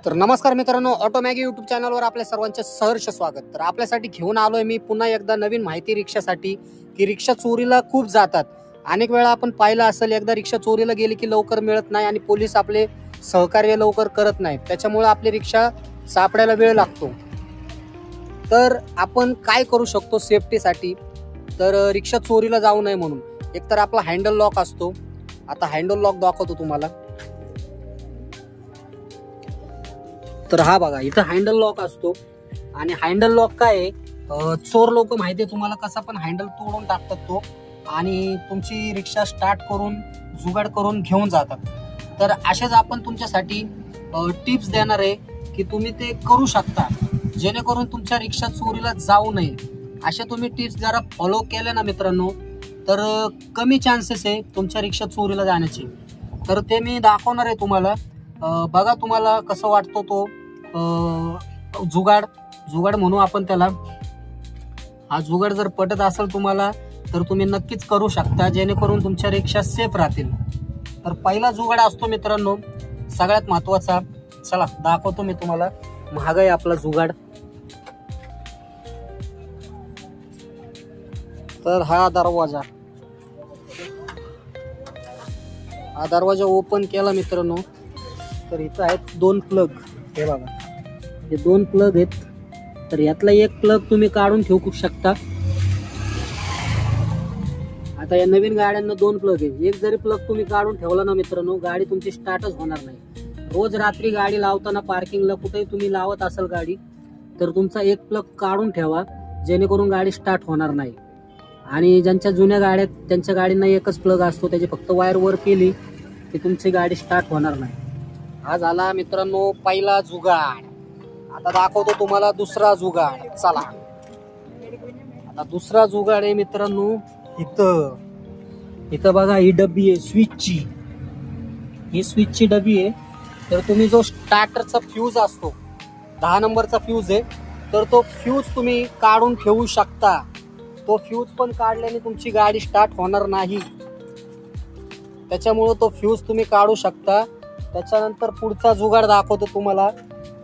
तर नमस्कार मित्रांनो, ऑटो मॅगी यूट्यूब चॅनलवर आपल्या सर्वांचे सहर्ष स्वागत। तर आपल्यासाठी घेऊन आलोय मी पुन्हा एकदा नवीन माहिती रिक्षासाठी की रिक्षा चोरीला खूप जातात। अनेक वेळा आपण पाहिलं असेल, एकदा रिक्षा चोरीला गेली की लवकर मिळत नाही आणि पोलीस आपले सहकार्य लवकर करत नाहीत, त्याच्यामुळे आपली रिक्षा सापडायला वेळ लागतो। तर आपण काय करू शकतो सेफ्टीसाठी? तर रिक्षा चोरीला जाऊ नये म्हणून एकतर आपला हँडल लॉक असतो। आता हँडल लॉक दाखवतो तुम्हाला। तर हा बघा, इथं हँडल लॉक असतो आणि हँडल लॉक काय आहे, चोर लोक माहिती आहे तुम्हाला कसा पण हँडल तोडून टाकतात तो आणि तुमची रिक्षा स्टार्ट करून जुगाड करून घेऊन जातात। तर अशाच आपण तुमच्यासाठी टिप्स देणार आहे की तुम्ही ते करू शकता, जेणेकरून तुमच्या रिक्षा चोरीला जाऊ नये। अशा तुम्ही टिप्स जरा फॉलो केल्या ना मित्रांनो, तर कमी चान्सेस आहे तुमच्या रिक्षा चोरीला जाण्याचे। तर ते मी दाखवणार आहे तुम्हाला। बघा तुम्हाला कसं वाटतो तो जुगाड म्हणू आपण त्याला। हा जुगाड जर पटत असेल तुम्हाला तर तुम्ही नक्कीच करू शकता, जेणेकरून तुमच्या रिक्षा सेफ राहतील। तर पहिला जुगाड असतो मित्रांनो सगळ्यात महत्वाचा, चला दाखवतो मी तुम्हाला। महाग आहे आपला जुगाड। तर हा दरवाजा ओपन केला मित्रांनो, तर इथं आहेत दोन प्लग। हे बघा, हे दोन प्लग आहेत। तर यातला एक प्लग तुम्ही काढून ठेवू शकता। आता या नवीन गाड्यांना दोन प्लग आहे, एक जरी प्लग तुम्ही काढून ठेवला ना मित्रांनो, गाडी तुमची स्टार्टच होणार नाही। रोज रात्री गाडी लावताना पार्किंगला कुठेही तुम्ही लावत असाल गाडी, तर तुमचा एक प्लग काढून ठेवा, जेणेकरून गाडी स्टार्ट होणार नाही। आणि ज्यांच्या जुन्या गाड्या त्यांच्या गाडींना एकच प्लग असतो, त्याची फक्त वायर वर केली की तुमची गाडी स्टार्ट होणार नाही। हा झाला मित्रांनो पहिला जुगाड। आता दाखवतो तुम्हाला दुसरा जुगाड, चला। आता दुसरा जुगाड आहे मित्रांनो, इथं बघा, ही डब्बी आहे स्विचची, ही स्विचची डब्बी आहे। तर तुम्ही जो स्टार्टरचा फ्यूज असतो, 10 नंबरचा फ्यूज आहे, तर तो फ्यूज तुम्ही काढून ठेवू शकता। तो फ्यूज पण काढल्याने तुमची गाडी स्टार्ट होणार नाही, त्याच्यामुळे तो फ्यूज तुम्ही काढू शकता। त्याच्यानंतर पुढचा जुगाड दाखवतो तुम्हाला।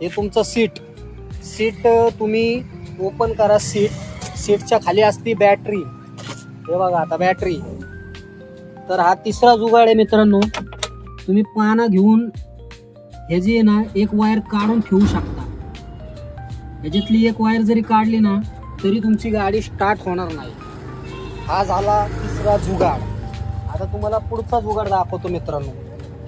हे तुमचं सीट तुम्ही ओपन करा। सीटच्या खाली असती बॅटरी, हे बघा आता बॅटरी। तर हा तिसरा जुगाड आहे मित्रांनो, तुम्ही पाना घेऊन हे जी आहे ना एक वायर काढून ठेवू शकता। ह्याच्यातली एक वायर जरी काढली ना तरी तुमची गाडी स्टार्ट होणार नाही। हा झाला तिसरा जुगाड। आता तुम्हाला पुढचा जुगाड दाखवतो मित्रांनो।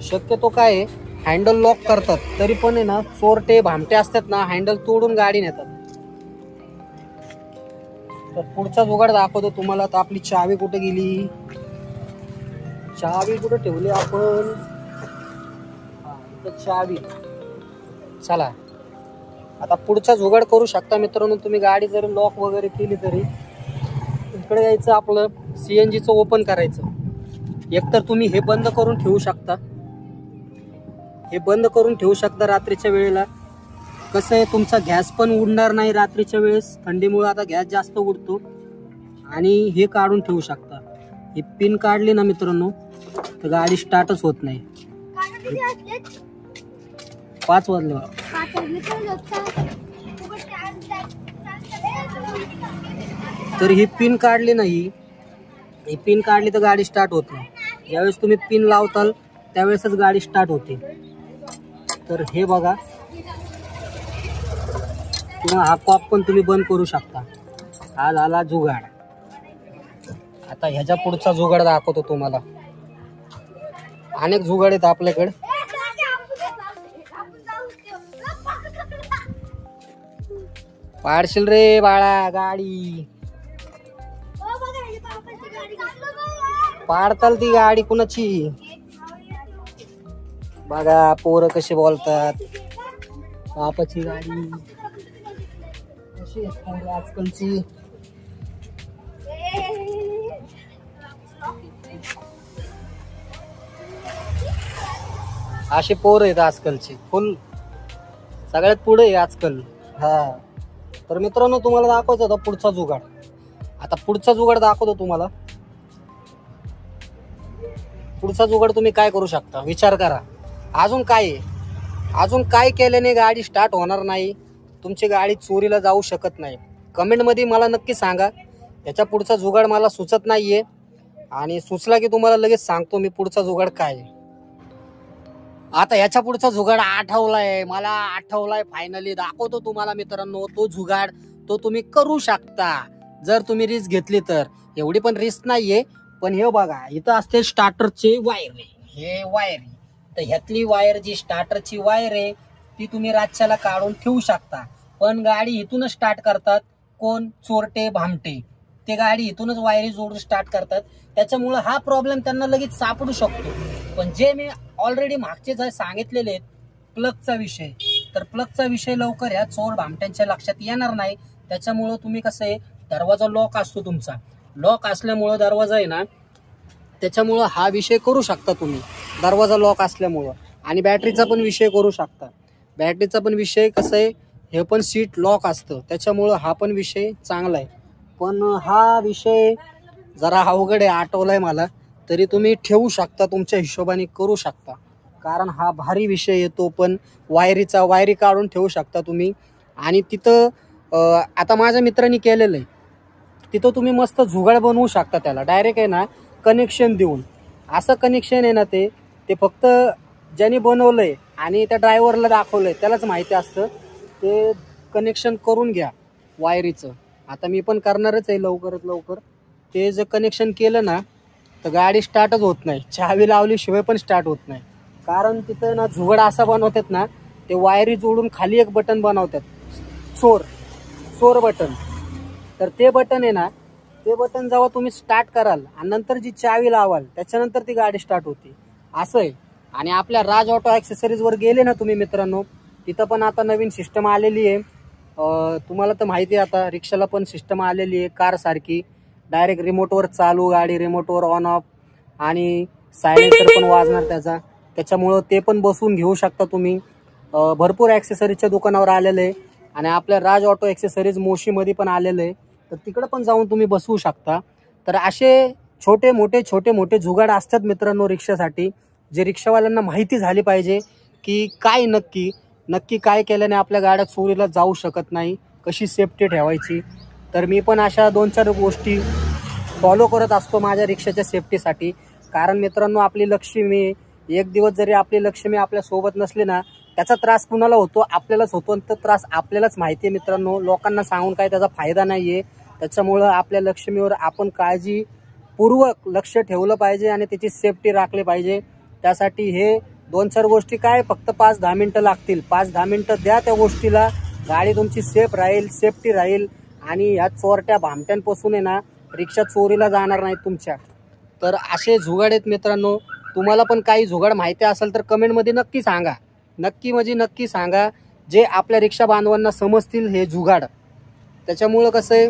शक्यतो काय आहे, हँडल लॉक करतात तरी पण आहे ना, चोरटे भामटे असतात ना, हँडल तोडून गाडी नेतात। तर पुढचा जुगाड दाखवतो तुम्हाला। तर आपली चावी कुठे गेली, चावी कुठे ठेवली आपण, चावी, चला। आता पुढचा जुगाड करू शकता मित्रांनो तुम्ही। गाडी जरी लॉक वगैरे केली तरी इकडे यायचं, आपलं CNGचं ओपन करायचं। एकतर तुम्ही हे बंद करून ठेवू शकता, हे बंद करून ठेवू शकता रात्रीच्या वेळेला। कसं आहे, तुमचा गॅस पण उडणार नाही रात्रीच्या वेळेस, थंडीमुळे आता गॅस जास्त उडतो। आणि हे काढून ठेवू शकता। ही पिन काढली ना मित्रांनो तर गाडी स्टार्टच होत नाही। 5 वाजले। तर ही पिन काढली नाही, ही पिन काढली तर गाडी स्टार्ट होत नाही। ज्यावेळेस तुम्ही पिन लावताल त्यावेळेसच गाडी स्टार्ट होते। तर हे बघा, किंवा हा कॉक पण तुम्ही बंद करू शकता। हा झाला जुगाड। आता ह्याच्या पुढचा जुगाड दाखवतो तुम्हाला। अनेक जुगाड आहेत आपल्याकडे। पाडशील रे बाळा गाडी, पाडताल ती गाडी कुणाची। बघा पोरं कशी बोलतात, बापाची गाडी कशी आजकालची। असे पोरं आहेत आजकालची, फुल सगळ्यात पुढे आहे आजकाल। हा, तर मित्रांनो तुम्हाला दाखवायचं होता पुढचा जुगाड। आता पुढचा जुगाड दाखवतो तुम्हाला। पुढचा जुगाड तुम्ही काय करू शकता विचार करा। अजून काय आहे, अजून काय केल्याने गाडी स्टार्ट होणार नाही, तुमची गाडी चोरीला जाऊ शकत नाही? कमेंटमध्ये मला नक्की सांगा. याच्या पुढचा जुगाड मला सुचत नाहीये, आणि सुचला की तुम्हाला लगेच सांगतो मी पुढचा जुगाड काय आहे. आता याच्या पुढचा जुगाड आठवलाय मला, आठवलाय फायनली. दाखवतो तुम्हाला मित्रांनो तो जुगाड. तो तुम्ही करू शकता जर तुम्ही रिस्क घेतली तर. एवढी पण रिस्क नाहीये. पण हे बघा, इथं असते स्टार्टरचे वायर. हे वायर, तर ह्यातली वायर जी स्टार्टरची वायर आहे ती तुम्ही रातच्याला काढून ठेवू शकता. पण गाडी इथूनच स्टार्ट करतात कोण? चोरटे भामटे. ते गाडी इथूनच वायरी जोडून स्टार्ट करतात. त्याच्यामुळे हा प्रॉब्लेम त्यांना लगेच सापडू शकतो. पण जे मी ऑलरेडी मागचे जे सांगितलेले आहेत प्लगचा विषय, तर प्लगचा विषय लवकर ह्या चोर भामट्यांच्या लक्षात येणार नाही. त्याच्यामुळं तुम्ही कसं आहे, दरवाजा लॉक असतो तुमचा, लॉक असल्यामुळं दरवाजा आहे ना, त्याच्यामुळं हा विषय करू शकता तुम्ही, दरवाजा लॉक असल्यामुळं. आणि बॅटरीचा पण विषय करू शकता. बॅटरीचा पण विषय कसं आहे, हे पण सीट लॉक असतं, त्याच्यामुळं हा पण विषय चांगला आहे. पण हा विषय जरा अवघड आहे, आठवलाय मला. तरी तुम्ही ठेवू शकता, तुमच्या हिशोबाने करू शकता, कारण हा भारी विषय येतो. पण वायरी काढून ठेवू शकता तुम्ही. आणि तिथं आता माझ्या मित्रांनी केलेलं आहे, तिथं तुम्ही मस्त जुगाड बनवू शकता. त्याला डायरेक्ट आहे ना कनेक्शन देऊन, असं कनेक्शन आहे ना ते फक्त ज्याने बनवलंय आणि त्या ड्रायव्हरला दाखवलंय त्यालाच माहिती असतं. ते कनेक्शन करून घ्या वायरीचं. आता मी पण करणारच आहे लवकरात लवकर. ते जर कनेक्शन केलं ना तर गाडी स्टार्टच होत नाही, चावी लावल्याशिवाय पण स्टार्ट होत नाही. कारण तिथं ना जुगाड असा बनवतात ना, ते वायरी जोडून खाली एक बटन बनवतात, चोर बटन. तर ते बटन आहे ना, ते बटन जेव्हा तुम्ही स्टार्ट कराल आणि नंतर जी चावी लावाल त्याच्यानंतर ती गाडी स्टार्ट होते, असं आहे. आणि आपल्या राज ऑटो ॲक्सेसरीजवर गेले ना तुम्ही मित्रांनो, तिथं पण आता नवीन सिस्टम आलेली आहे. तुम्हाला तर माहिती आहे, आता रिक्षाला पण सिस्टम आलेली आहे कार सारखी. डायरेक्ट रिमोटवर चालू गाडी, रिमोटवर ऑन ऑफ, आणि सायलेन्सर पण वाजणार त्याचा. त्याच्यामुळं ते पण बसून घेऊ शकता तुम्ही. भरपूर ॲक्सेसरीजच्या दुकानावर आलेलं आहे. आणि आपल्या राज ऑटो ॲक्सेसरीज मोशीमध्ये पण आलेलं आहे, तर तिकडं पण जाऊन तुम्ही बसवू शकता. तर असे छोटे मोठे जुगाड असतात मित्रांनो रिक्षासाठी, जे रिक्षावाल्यांना माहिती झाली पाहिजे की काय नक्की काय केल्याने आपल्या गाड्या चोरीला जाऊ शकत नाही, कशी सेफ्टी ठेवायची. तर मी पण अशा 2-4 गोष्टी फॉलो करत असतो माझ्या रिक्षाच्या सेफ्टीसाठी. कारण मित्रांनो, आपली लक्ष्मी, एक दिवस जरी आपली लक्ष्मी आपल्या सोबत नसली ना, त्याचा त्रास कुणाला होतो? आपल्यालाच होतो. आणि तो त्रास आपल्यालाच माहिती आहे मित्रांनो, लोकांना सांगून काय त्याचा फायदा नाहीये. त्याच्यामुळं आपल्या लक्ष्मीवर आपण काळजीपूर्वक लक्ष ठेवलं पाहिजे आणि त्याची सेफ्टी राखली पाहिजे. त्यासाठी हे 2-4 गोष्टी काय फक्त 5-10 मिनिटं लागतील. 5-10 मिनिटं द्या त्या गोष्टीला, गाडी तुमची सेफ राहील, सेफ्टी राहील. आणि ह्या चोरट्या भामट्यांपासून आहे ना रिक्षा चोरीला जाणार नाहीत तुमच्या. तर असे जुगाड आहेत मित्रांनो. तुम्हाला पण काही जुगाड माहिती असेल तर कमेंटमध्ये नक्की सांगा. नक्की सांगा, जे आपल्या रिक्षा बांधवांना समजतील हे जुगाड. त्याच्यामुळं कसं आहे,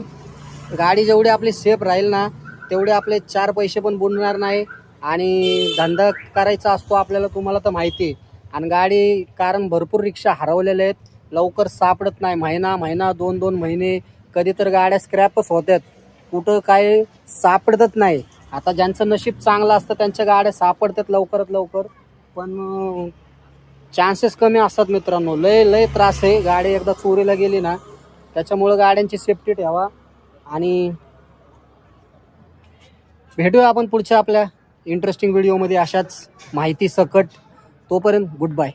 गाडी जेवढी आपली सेफ राहील ना तेवढे आपले 4 पैसे पण बुडणार नाही. आणि धंदा करायचा असतो आपल्याला, तुम्हाला तर माहिती आहे. आणि गाडी, कारण भरपूर रिक्षा हरवलेल्या आहेत, लवकर सापडत नाही. महिना 2-2 महिने, कधी तर गाड्या स्क्रॅपच होतात, कुठं काय सापडतच नाही. आता ज्यांचं नशीब चांगलं असतं त्यांच्या गाड्या सापडतात लवकरात लवकर, पण चान्सेस कमी असतात मित्रांनो. लय त्रास आहे गाडी एकदा चोरीला गेली ना. त्याच्यामुळं गाड्यांची सेफ्टी ठेवा. आणि भेटूया आपण पुढच्या आपल्या इंटरेस्टिंग व्हिडिओमध्ये अशाच माहिती सकट. तोपर्यंत गुड बाय.